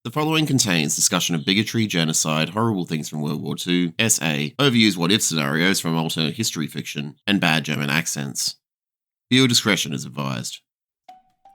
The following contains discussion of bigotry, genocide, horrible things from World War II, SA, overused what-if scenarios from alternate history fiction, and bad German accents. Viewer discretion is advised.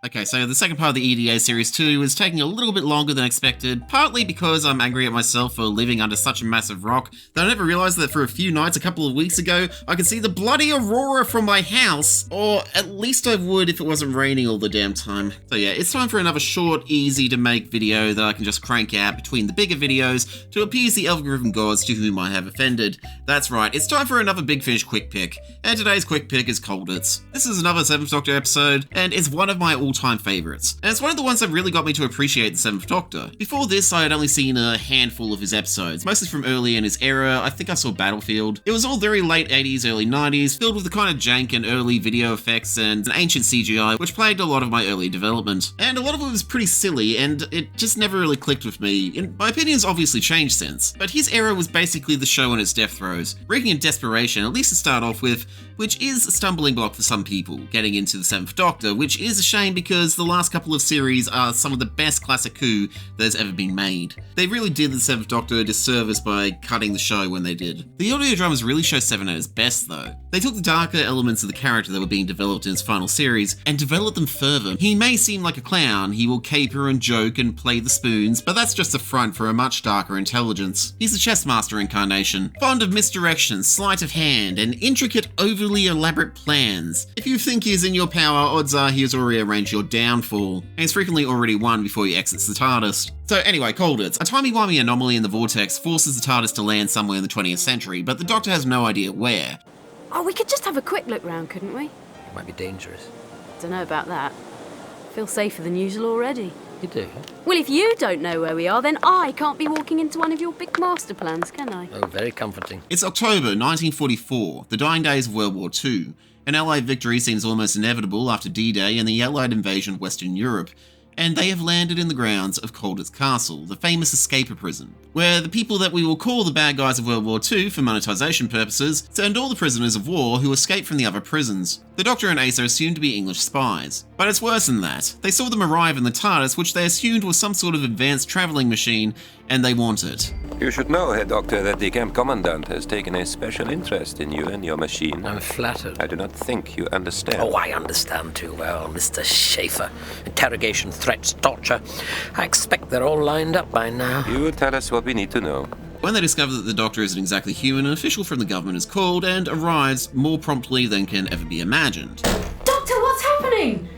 Okay, so the second part of the EDA Series 2 is taking a little bit longer than expected, partly because I'm angry at myself for living under such a massive rock that I never realised that for a few nights a couple of weeks ago, I could see the bloody aurora from my house, or at least I would if it wasn't raining all the damn time. So yeah, it's time for another short, easy to make video that I can just crank out between the bigger videos to appease the algorithm gods to whom I have offended. That's right, it's time for another Big Finish quick pick, and today's quick pick is Colditz. This is another 7th Doctor episode, and it's one of my all-time favourites, and it's one of the ones that really got me to appreciate the 7th Doctor. Before this, I had only seen a handful of his episodes, mostly from early in his era. I think I saw Battlefield. It was all very late 80s, early 90s, filled with the kind of jank and early video effects and an ancient CGI, which plagued a lot of my early development. And a lot of it was pretty silly, and it just never really clicked with me. And my opinion's obviously changed since, but his era was basically the show on its death throes, breaking in desperation, at least to start off with, which is a stumbling block for some people, getting into the 7th Doctor, which is a shame because the last couple of series are some of the best classic Who that has ever been made. They really did the 7th Doctor a disservice by cutting the show when they did. The audio dramas really show Seven at its best though. They took the darker elements of the character that were being developed in his final series and developed them further. He may seem like a clown, he will caper and joke and play the spoons, but that's just a front for a much darker intelligence. He's a chess master incarnation, fond of misdirection, sleight of hand, and intricate, overly elaborate plans. If you think he is in your power, odds are he has already arranged your downfall, and he's frequently already won before he exits the TARDIS. So anyway, Colditz. A timey-wimey anomaly in the vortex forces the TARDIS to land somewhere in the 20th century, but the Doctor has no idea where. Oh, we could just have a quick look round, couldn't we? It might be dangerous. Don't know about that. Feel safer than usual already. You do? Well, if you don't know where we are, then I can't be walking into one of your big master plans, can I? Oh, very comforting. It's October 1944, the dying days of World War II. An Allied victory seems almost inevitable after D-Day and the Allied invasion of Western Europe, and they have landed in the grounds of Colditz Castle, the famous escaper prison, where the people that we will call the bad guys of World War II for monetization purposes send all the prisoners of war who escaped from the other prisons. The Doctor and Ace are assumed to be English spies, but it's worse than that. They saw them arrive in the TARDIS, which they assumed was some sort of advanced travelling machine, and they want it. You should know, Herr Doctor, that the camp commandant has taken a special interest in you and your machine. I'm flattered. I do not think you understand. Oh, I understand too well, Mr. Schaefer. Interrogation, threats, torture. I expect they're all lined up by now. You will tell us what we need to know. When they discover that the Doctor isn't exactly human, an official from the government is called and arrives more promptly than can ever be imagined. Doctor, what's happening?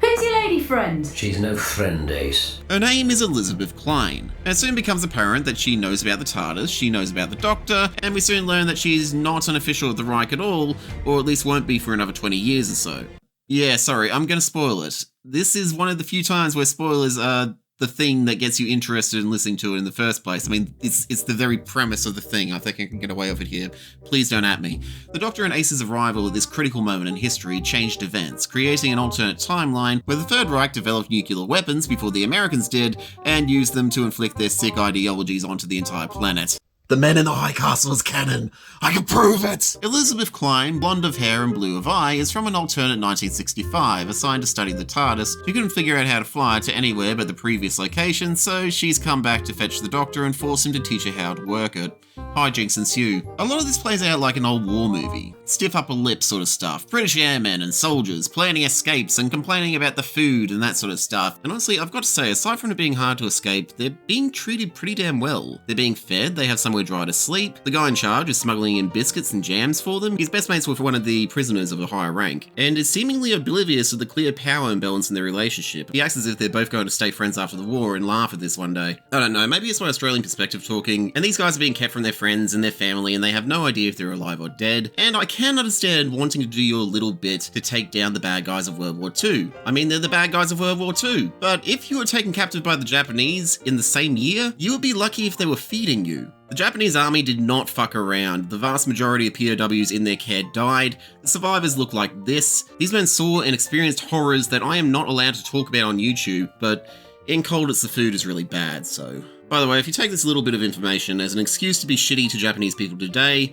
Who's your lady friend? She's no friend, Ace. Her name is Elizabeth Klein. It soon becomes apparent that she knows about the TARDIS, she knows about the Doctor, and we soon learn that she's not an official of the Reich at all, or at least won't be for another 20 years or so. Yeah, sorry, I'm gonna spoil it. This is one of the few times where spoilers are the thing that gets you interested in listening to it in the first place. I mean, it's the very premise of the thing. I think I can get away with it here. Please don't at me. The Doctor and Ace's arrival at this critical moment in history changed events, creating an alternate timeline where the Third Reich developed nuclear weapons before the Americans did, and used them to inflict their sick ideologies onto the entire planet. The men in the High Castle is canon. I can prove it! Elizabeth Klein, blonde of hair and blue of eye, is from an alternate 1965, assigned to study the TARDIS. She couldn't figure out how to fly to anywhere but the previous location, so she's come back to fetch the Doctor and force him to teach her how to work it. Hijinks ensue. A lot of this plays out like an old war movie. Stiff upper lip sort of stuff. British airmen and soldiers planning escapes and complaining about the food and that sort of stuff. And honestly, I've got to say, aside from it being hard to escape, they're being treated pretty damn well. They're being fed, they have somewhere dry to sleep. The guy in charge is smuggling in biscuits and jams for them. He's best mates with one of the prisoners of a higher rank, and is seemingly oblivious of the clear power imbalance in their relationship. He acts as if they're both going to stay friends after the war and laugh at this one day. I don't know, maybe it's my Australian perspective talking, and these guys are being kept from their friends and their family, and they have no idea if they're alive or dead. And I can understand wanting to do your little bit to take down the bad guys of World War II. I mean, they're the bad guys of World War II. But if you were taken captive by the Japanese in the same year, you would be lucky if they were feeding you. The Japanese army did not fuck around. The vast majority of POWs in their care died. The survivors look like this. These men saw and experienced horrors that I am not allowed to talk about on YouTube, but in Colditz the food is really bad, so. By the way, if you take this little bit of information as an excuse to be shitty to Japanese people today,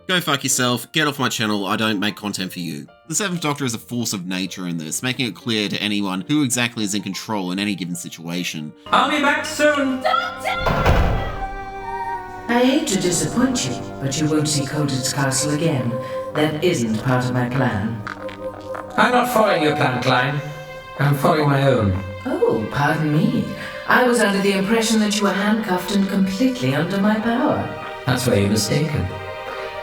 Go fuck yourself, get off my channel, I don't make content for you. The Seventh Doctor is a force of nature in this, making it clear to anyone who exactly is in control in any given situation. I'll be back soon! I hate to disappoint you, but you won't see Colditz Castle again. That isn't part of my plan. I'm not following your plan, Klein. I'm following my own. Oh, pardon me. I was under the impression that you were handcuffed and completely under my power. That's where you're mistaken.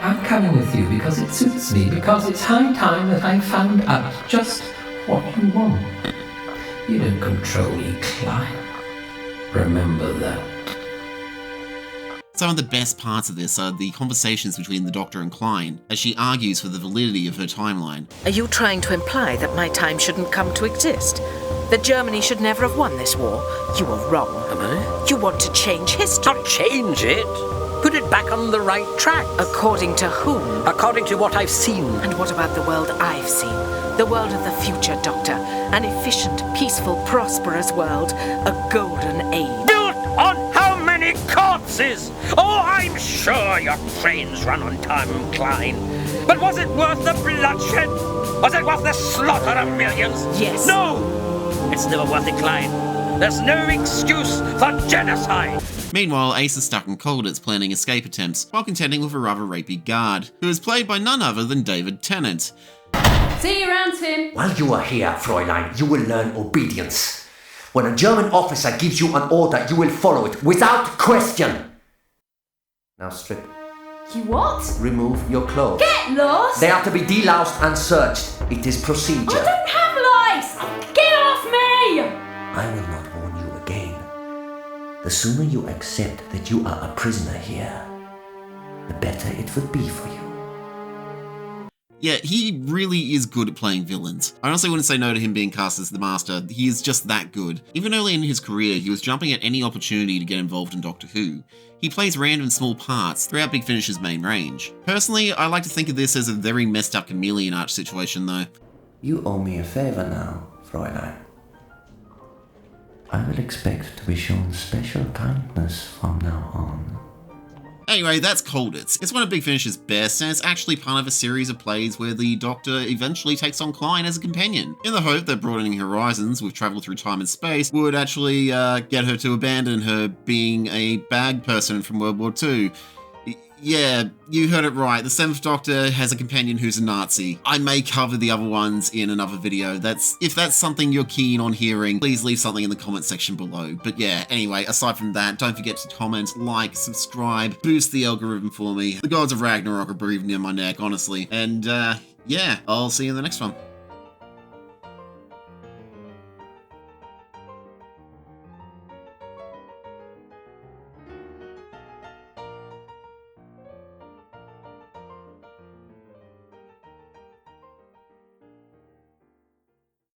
I'm coming with you because it suits me, because it's high time that I found out just what you want. You don't control me, Klein. Remember that. Some of the best parts of this are the conversations between the Doctor and Klein, as she argues for the validity of her timeline. Are you trying to imply that my time shouldn't come to exist? That Germany should never have won this war? You are wrong. Am I? You want to change history. Not change it. Put it back on the right track. According to whom? According to what I've seen. And what about the world I've seen? The world of the future, Doctor. An efficient, peaceful, prosperous world. A golden age. Built on how many corpses? Oh, I'm sure your trains run on time, Klein. But was it worth the bloodshed? Was it worth the slaughter of millions? Yes. No! It's never worth it, Klein. There's no excuse for genocide. Meanwhile, Ace is stuck in Colditz planning escape attempts, while contending with a rather rapey guard, who is played by none other than David Tennant. See you around, Tim. While you are here, Fräulein, you will learn obedience. When a German officer gives you an order, you will follow it without question. Now strip. You what? Remove your clothes. Get lost! They are to be deloused and searched. It is procedure. I don't have lice! Get off me! I will not warn you again. The sooner you accept that you are a prisoner here, the better it would be for you. Yeah, he really is good at playing villains. I honestly wouldn't say no to him being cast as the Master. He is just that good. Even early in his career, he was jumping at any opportunity to get involved in Doctor Who. He plays random small parts throughout Big Finish's main range. Personally, I like to think of this as a very messed up chameleon arch situation though. You owe me a favor now, Fräulein. I will expect to be shown special kindness from now on. Anyway, that's Colditz. It's one of Big Finish's best, and it's actually part of a series of plays where the Doctor eventually takes on Klein as a companion, in the hope that broadening horizons with travel through time and space would actually get her to abandon her being a bad person from World War II. Yeah, you heard it right. The Seventh Doctor has a companion who's a Nazi. I may cover the other ones in another video. If that's something you're keen on hearing, please leave something in the comment section below. But yeah, anyway, aside from that, don't forget to comment, like, subscribe, boost the algorithm for me. The gods of Ragnarok are breathing in my neck, honestly. And yeah, I'll see you in the next one.